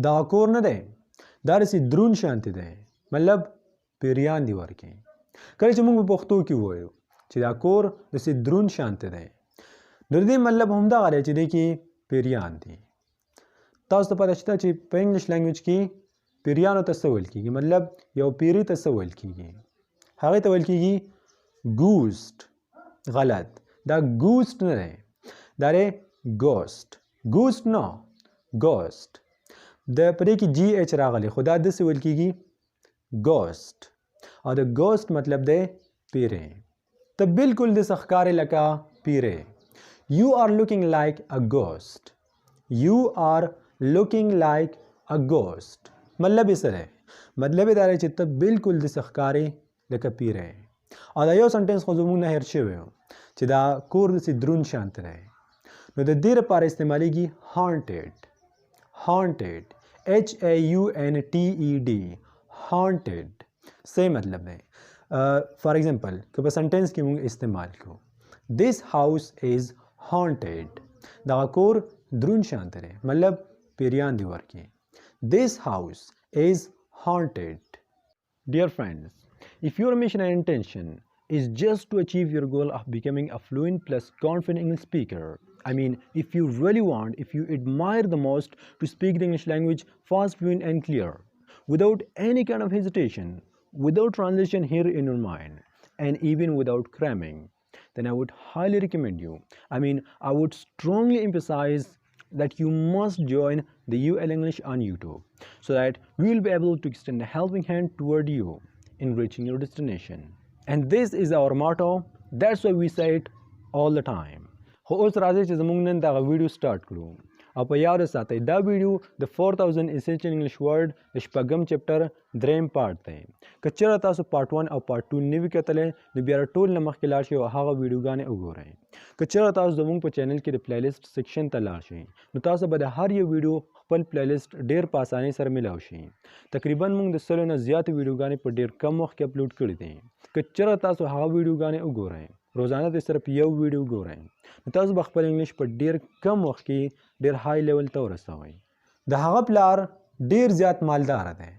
دا کور نه دی دا داسې درون شانتې دی مطلب پیریان دي ورکې کله چې موږ په پښتو کې ووایو چې دا کور داسې درون شانتې دی نو د دې مطلب همدغه دی چې دی کې پیریان دي تاسو ته پته شته چې په انګلیش لینګویج کې پیریانو ته څه ویل کېږي مطلب یو پیري ته څه ویل کېږي هغې ته ویل کېږي ګوسټ غلط دا ګوسټ نه دی دا دی ګوسټ ګوسټ نه ګوسټ د په دې کې جی ایچ راغلی خو دا داسې ویل کېږي ګوسټ او د ګوسټ مطلب دی پیری ته بالکل داسې ښکارې لکه پیری You are looking like a ghost. You are looking like a ghost. مطلب یې څه دی مطلب یې دا دی چې ته بالکل داسې ښکارې لکه پیری او دا یو سنټنس خو زموږ نه هېر شوی و چې دا کور داسې دروند شانته دی نو د دې لپاره استعمالیږي haunted haunted HAUNTED haunted صحیح مطلب دی فار ایگزامپل که په سنټنس کې موږ استعمال کړو This house is haunted دغه کور دروند شانته دی مطلب پیریان دي ورکې This house is haunted. Dear friends, if your mission and intention is just to achieve your goal of becoming a fluent plus confident English speaker, I mean, if you really want, if you admire the most to speak the English language fast, fluent and clear, without any kind of hesitation, without transition here in your mind, and even without cramming, then I would highly recommend you. I would strongly emphasize that you must join the UL English on YouTube so that we will be able to extend a helping hand toward you in reaching your destination. And this is our motto. That's why we say it all the time. خو اوس راځئ چې زموږ نن دغه ویډیو سٹارټ کړو او په یاد ساتئ دا ویډیو د 4000 Essential English Word د شپږم چپټر دریم پارت دی که چېرته تاسو پارت 1 او پارت 2 نه وي کتلی نو بیا ټول نه مخکې لاړ شئ او هغه ویډیوګانې وګورئ که چېرته تاسو زموږ په چینل کې د پلیلیسټ سیکشن ته لاړ شئ نو تاسو به د هر یو ویډیو خپل پلیلیسټ ډېر په اسانۍ سره میلاو شي تقریبا موږ د 100 نه زیاتې ویډیوګانې په ډېر کم وخت کې اپلوډ کړي دي که چېرته تاسو هغه ویډیوګانې وګورئ روزانه د صرف یو ویډیو ګورئ نو تاسو به خپل انګلیش په ډېر کم وخت کې ډېر های لیول ته ورسوئ د هغه پلار ډېر زیات مالدار دی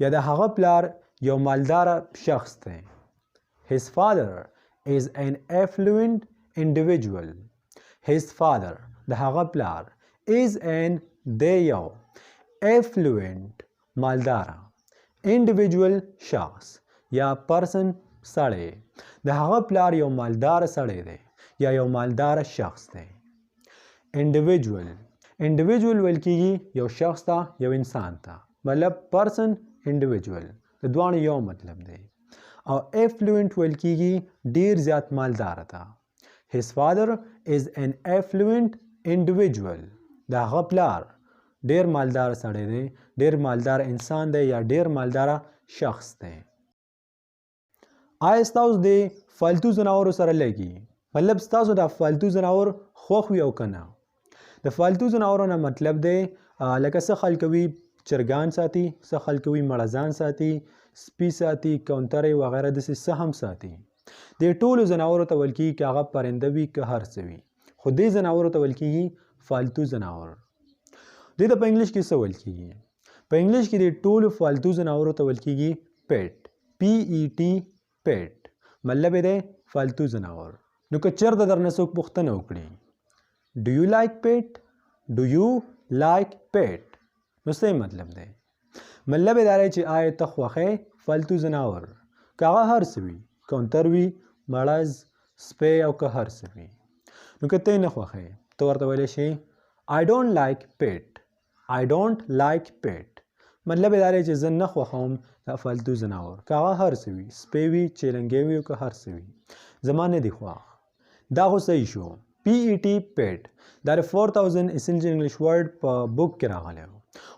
یا د هغه پلار یو مالدار شخص دی His father is an affluent individual. His father د هغه پلار is an دی یو affluent مالدار individual شخص یا person سړی د هغه پلار یو مالدار سړی دی یا یو مالدار شخص دی individual ویل کېږي یو شخص ته یو انسان ته مطلب person individual د دواړو یو مطلب دی او affluent ویل کېږي ډېر زیات مالدار ته His father is an affluent individual د هغه پلار ډېر مالدار سړی دی ډېر مالدار انسان دی یا ډېر مالدار شخص دی آیا ستاسو د فالتو ځناورو سره لګي مطلب ستاسو د فالتو ځناور خوښ وي او که نه د فالتو ځناورو نه مطلب دی لکه څه خلک وي چرګان ساتي څه خلک وي مړزان ساتي سپي ساتي کونترې وغیره داسې څه هم ساتي دې ټولو ځناورو ته ویل کېږي که هغه پرنده وي که هر څه وي خو دې ځناورو ته ویل کېږي فالتو ځناور دې ته په انګلیش کې څه ویل کېږي په انګلیش کې دې ټولو فالتو ځناورو ته ویل کېږي پیټ PET پیټ مطلب یې دی فالتو ځناور نو که چېرته درنه څوک پوښتنه وکړي Do you like pet? Do you like pet? نو څه مطلب دی مطلب یې دا دی چې آیا ته خوښې فالتو ځناور که هغه هر څه وي کونتر وي مړز سپی او که هر څه وي نو که ته یې نه خوښې ته ورته ویلی شي I don't like pet. I don't like pet. مطلب یې دا دی چې زه نه خوښوم دا فالتو ځناور که هغه هر څه وي سپی وي چیلنګی وي او که هر څه وي زما نه دي خوښ دا خو صحیح شو PET پیټ دا د 4000 Essential English Word په بک کې راغلی و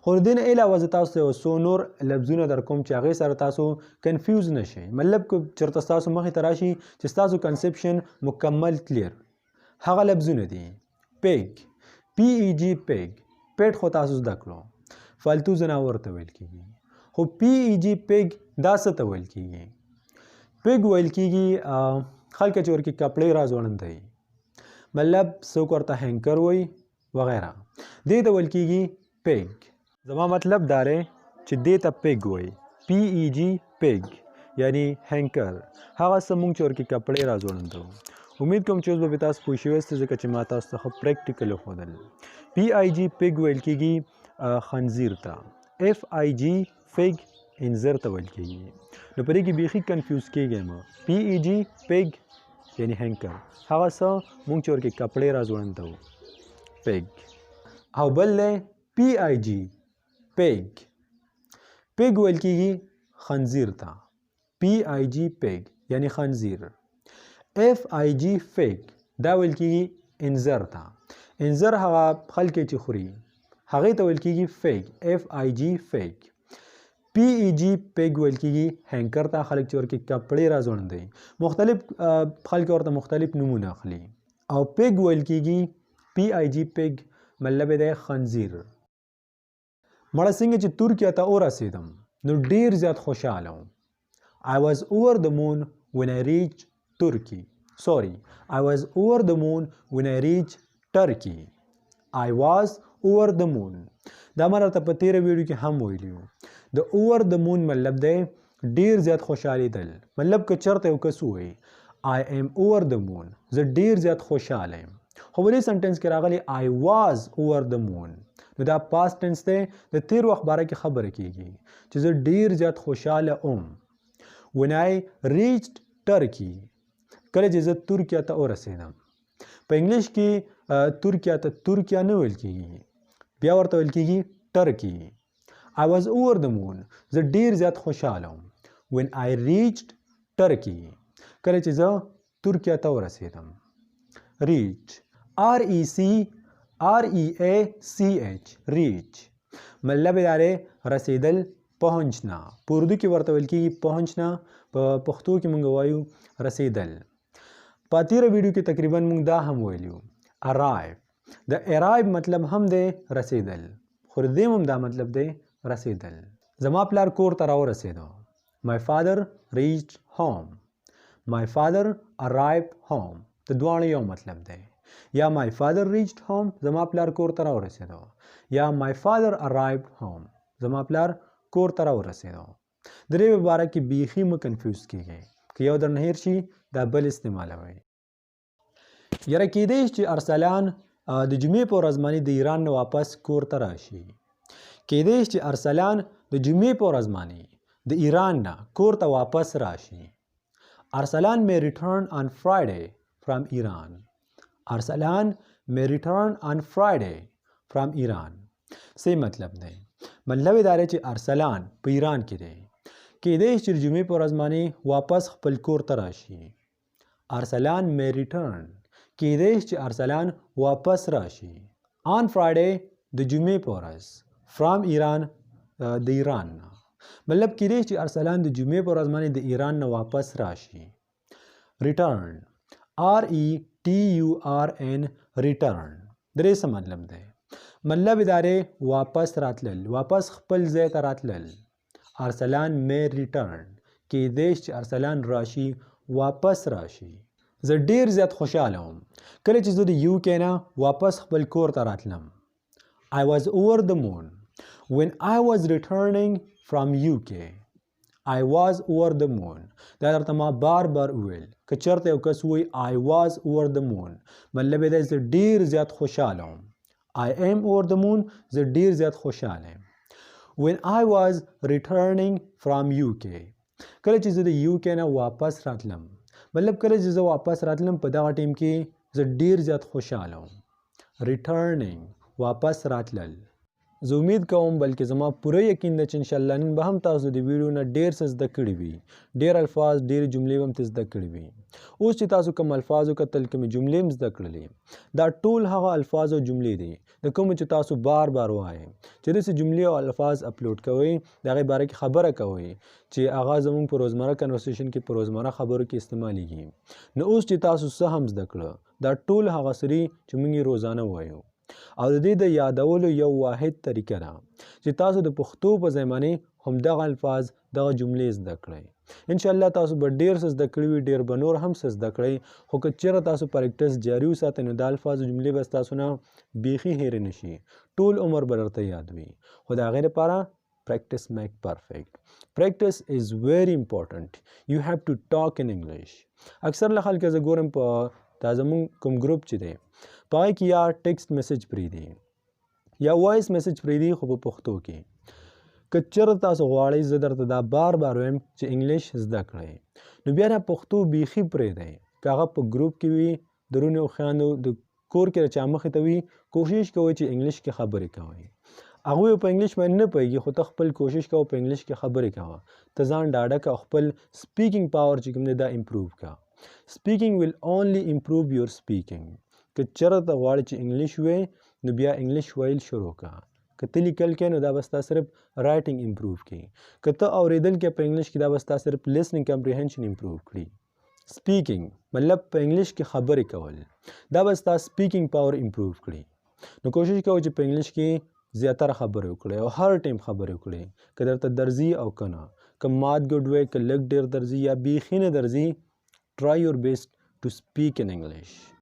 خو د دې نه علاوه زه تاسو ته یو څو نور لفظونه در کوم چې هغې سره تاسو کنفیوز نه شئ مطلب که چېرته ستاسو مخې ته راشي چې ستاسو کنسپشن مکمل کلیر هغه لفظونه دي پیګ PEG پیګ پیټ خو تاسو زده کړو فالتو ځناور ته ویل کېږي خو PEG پیګ دا څه ته ویل کېږي پیګ ویل کېږي خلک چې ورکې کپړې راځوړندوي مطلب څوک ورته هینکر وایي وغیره دې ته ویل کېږي پیګ زما مطلب دا دی چې دې ته پیګ وایي PEG پیګ یعنی هینکر هغه څه موږ چې ورکې کپړې راځوړندو امید کوم چې اوس به تاسو پوه شوي یاست ځکه چې ما تاسو څخه پریکټیکل وښودل PIG پیګ ویل کېږي خنزیر ته FIG فیګ انځر ته ویل کېږي نو په دې کې بیخي کنفیوز کېږئ مه PEG پیګ یعنی هینکر هغه څه موږ چې ورکې کپړې راځوړندو پیګ او بل دی PIG پیګ پیګ ویل کېږي خنزیر ته PIG پیګ یعنی خنزیر FIG فیګ دا ویل کېږي انځر ته انځر هغه خلک چې خوري هغې ته ویل کېږي فیګ FIG فیګ PEG پیګ ویل کېږي هینکر ته خلک چې ورکې کپړې راځوړندوي مختلف خلک ورته مختلف نومونه اخلي او پیګ ویل کېږي PIG پیګ مطلب یې دی خنزیر مړه څنګه چې ترکیه ته ورسېدم نو ډېر زیات خوشحاله وم I was over the moon when I reached Turkey. Sorry, I was over the moon when I reached Turkey. I was over the moon. دا ما راته په تېره ویډیو کې هم ویلي وو د over the moon مطلب دی ډېر زیات خوشحالېدل مطلب که چېرته یو کس ووایي I am over the moon زه ډېر زیات خوشحاله یم خو په دې سنټنس کې راغلی I was over the moon نو دا پاست ټینس دی د تیر وخت باره کې خبره کېږي چې زه ډېر زیات خوشحاله وم when I reached Turkey کله چې زه ترکیه ته ورسېدم په انګلیش کې ترکیه ته ترکیه نه ویل کېږي بیا ورته ویل کېږي ټرکي I was over the moon زه ډېر زیات خوشحاله وم when I reached Turkey کله چې زه ترکیه ته ورسېدم reach REACH reach مطلب یې دا دی رسېدل پهنچنا په اردو کې ورته ویل کېږي پهنچنا په پښتو کې موږ وایو رسېدل په تېره ویډیو کې تقریبا موږ دا هم ویلي وو arrive د arrive مطلب هم دی رسېدل خو د دې هم دا مطلب دی رسېدل زما پلار کور ته راورسېدو my father reached home my father arrived home د دواړو یو مطلب دی یا my father reached home زما پلار کور ته راورسېدو یا my father arrived home زما پلار کور ته راورسېدو د دې په باره کې بیخي مه کنفیوز کېږئ که یو درنه هېر شي دا بل استعمالوئ یاره کېدی چې ارسلان د جمعې په ورځ باندې د ایران نه واپس کور ته راشي کېدی چې ارسلان د جمعې په ورځ باندې د ایران نه کور ته واپس راشي ارسلان may return on Friday from Iran ارسلان may return on Friday from Iran صحیح مطلب دی مطلب یې دا دی چې ارسلان په ایران کې دی کېدی چې د جمعې په ورځ باندې واپس خپل کور ته راشي ارسلان may return کېدی چې ارسلان واپس راشي on Friday د جمعې په ورځ from Iran د ایران نه مطلب کېدی چې ارسلان د جمعې په ورځ باندې د ایران نه واپس راشي return RETURN return درې څه مطلب دی مطلب یې دا دی واپس راتلل واپس خپل ځای ته راتلل ارسلان may return کېدی چې ارسلان راشي واپس راشي زه ډېر زیات خوشحاله وم کله چې زه د UK نه واپس خپل کور ته راتلم I was over the moon when I was returning from UK I was over the moon دا درته ما بار بار وویل که چېرته یو کس ووایي I was over the moon مطلب یې دی زه ډېر زیات خوشحاله وم I am over the moon زه ډېر زیات خوشحاله یم when I was returning from UK کله چې زه د UK نه واپس راتلم مطلب کله چې زه واپس راتلم په دغه ټیم کې زه ډېر زیات خوشحاله وم returning واپس راتلل زه امید کوم بلکې زما پوره یقین ده چې انشاءالله نن به هم تاسو د ویډیو نه ډېر څه زده کړي وي ډېر الفاظ ډېرې جملې به هم ترې زده کړي وي اوس چې تاسو کوم الفاظ وکتل کومې جملې هم زده کړلې دا ټول هغه الفاظ او جملې دي د کومو چې تاسو بار بار وایئ چې داسې جملې او الفاظ اپلوډ کوئ د هغې باره کې خبره کوئ چې هغه زموږ په روزمره کنورسیشن کې په روزمره خبرو کې استعمالیږي نو اوس چې تاسو څه هم زده کړه دا ټول هغه سري چې موږ یې روزانه وایو او د دې د یادولو یو واحد طریقه ده چې تاسو د پښتو په ځای باندې همدغه الفاظ دغه جملې زده کړئ ان شاء الله تاسو به ډیر څه زده کړي وي ډیر به نور هم څه زده کړئ خو که چېرته تاسو پریکټس جاري وساتئ نو د الفاظو جملې به ستاسو نه بیخي هېرې نه شي ټول عمر به درته یاد وي خو د هغې لپاره practice make perfect. Practice is very important. You have to talk in English. اکثر له خلک زه ګورم په دا زموږ کوم ګروپ چې دی په هغې کې یا ټیکسټ میسج پرېږدي یا وایس میسج پرېږدي خو په پښتو کې که چېرته تاسو غواړئ زه درته دا بار بار وایم چې انګلیش زده کړئ نو بیا دا پښتو بیخي پرېږدئ که هغه په ګروپ کې وي درونو او خویندو د کور کې د چا مخې ته وي کوشش کوئ چې انګلیش کې خبرې کوئ هغوی په انګلیش باندې نه پوهېږي خو ته خپل کوشش کوه په انګلیش کې خبرې کوه ته ځان ډاډه کړه خپل سپیکینګ پاور چې کوم دی دا امپروو کړه سپیکینګ ویل اونلی امپروو یور سپیکینګ که چېرته غواړې چې انګلیش وایې نو بیا انګلیش ویل شروع کړه که ته لیکل کوې نو دا به ستا صرف رایټینګ امپروو کړي که ته اورېدل کوې په انګلیش کې دا به ستا صرف لیسنینګ کمپریهنشن امپروو کړي سپیکینګ مطلب په انګلیش کې خبرې کول دا به ستا سپیکینګ پاور امپروو کړي نو کوشش کوه چې په انګلیش کې زیاتره خبرې وکړئ او هر ټایم خبرې وکړئ که درته درځي او که نه که مات ګډ وی که لږ ډېر درځي یا بیخي نه درځي try your best to speak in English